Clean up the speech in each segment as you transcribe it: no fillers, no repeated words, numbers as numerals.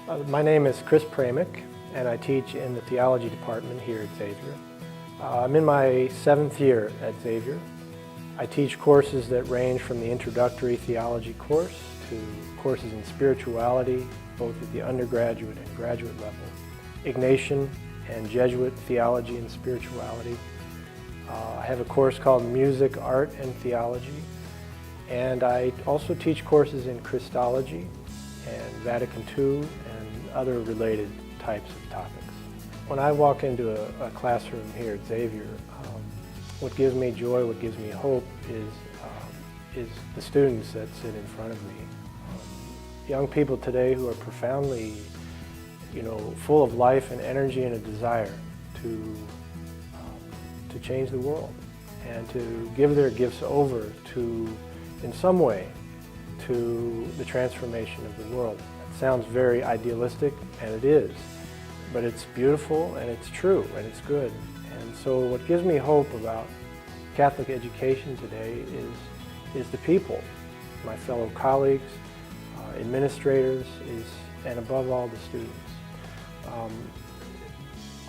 My name is Pramuk, and I teach in the theology department here at Xavier. I'm in my 7th year at Xavier. I teach courses that range from the introductory theology course to courses in spirituality, both at the undergraduate and graduate level, Ignatian and Jesuit theology and spirituality. I have a course called Music, Art, and Theology, and I also teach courses in Christology and Vatican II and other related types of topics. When I walk into a classroom here at Xavier, what gives me joy, what gives me hope is the students that sit in front of me. Young people today who are profoundly, full of life and energy and a desire to change the world and to give their gifts over to, in some way, to the transformation of the world. It sounds very idealistic, and it is, but it's beautiful and it's true and it's good. And so what gives me hope about Catholic education today is the people, my fellow colleagues, administrators, and above all the students,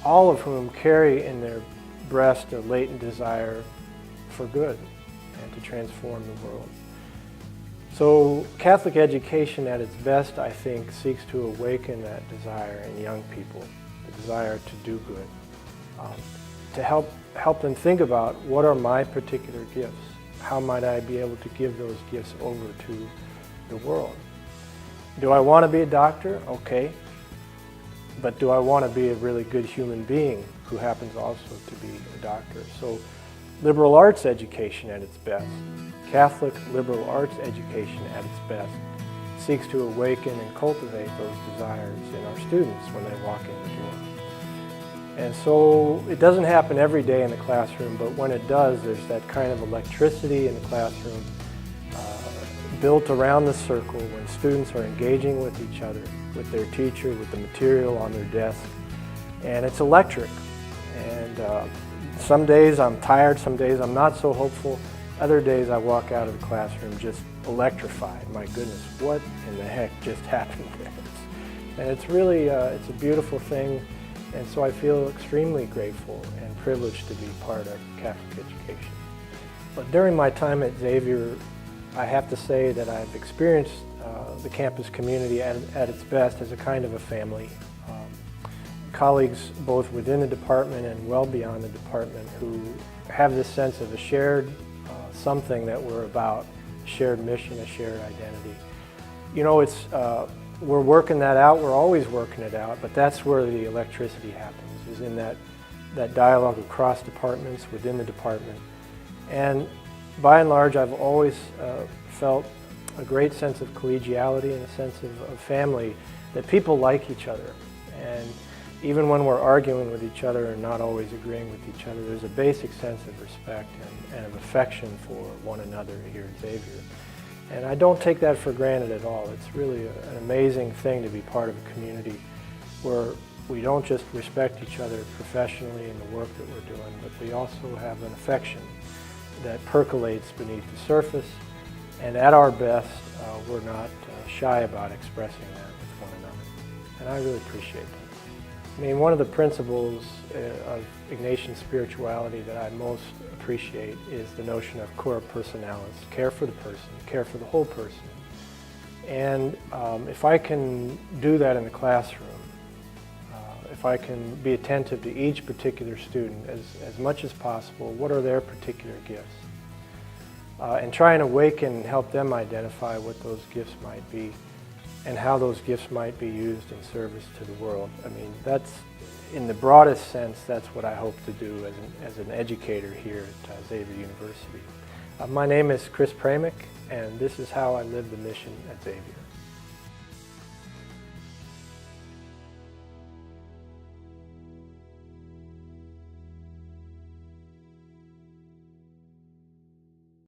all of whom carry in their breast a latent desire for good and to transform the world. So Catholic education at its best, I think, seeks to awaken that desire in young people, the desire to do good, to help them think about what are my particular gifts, how might I be able to give those gifts over to the world. Do I want to be a doctor? Okay. But do I want to be a really good human being who happens also to be a doctor? So liberal arts education at its best, Catholic liberal arts education at its best, seeks to awaken and cultivate those desires in our students when they walk in the door. And so it doesn't happen every day in the classroom, but when it does, there's that kind of electricity in the classroom built around the circle when students are engaging with each other, with their teacher, with the material on their desk, and it's electric. And some days I'm tired, some days I'm not so hopeful, other days I walk out of the classroom just electrified. My goodness, what in the heck just happened there? And it's really, it's a beautiful thing, and so I feel extremely grateful and privileged to be part of Catholic education. But during my time at Xavier, I have to say that I've experienced the campus community at its best as a kind of a family. Colleagues both within the department and well beyond the department who have this sense of a shared something that we're about, a shared mission, a shared identity. We're working that out, we're always working it out, but that's where the electricity happens, is in that dialogue across departments, within the department. And by and large, I've always felt a great sense of collegiality and a sense of family, that people like each other. And even when we're arguing with each other and not always agreeing with each other, there's a basic sense of respect and of affection for one another here at Xavier. And I don't take that for granted at all. It's really an amazing thing to be part of a community where we don't just respect each other professionally in the work that we're doing, but we also have an affection that percolates beneath the surface, and at our best, we're not shy about expressing that with one another. And I really appreciate that. I mean, one of the principles of Ignatian spirituality that I most appreciate is the notion of cura personalis, care for the person, care for the whole person. And if I can do that in the classroom, if I can be attentive to each particular student as much as possible, what are their particular gifts? And try and awaken and help them identify what those gifts might be and how those gifts might be used in service to the world. I mean, that's, in the broadest sense, that's what I hope to do as an educator here at Xavier University. My name is Pramuk, and this is how I live the mission at Xavier.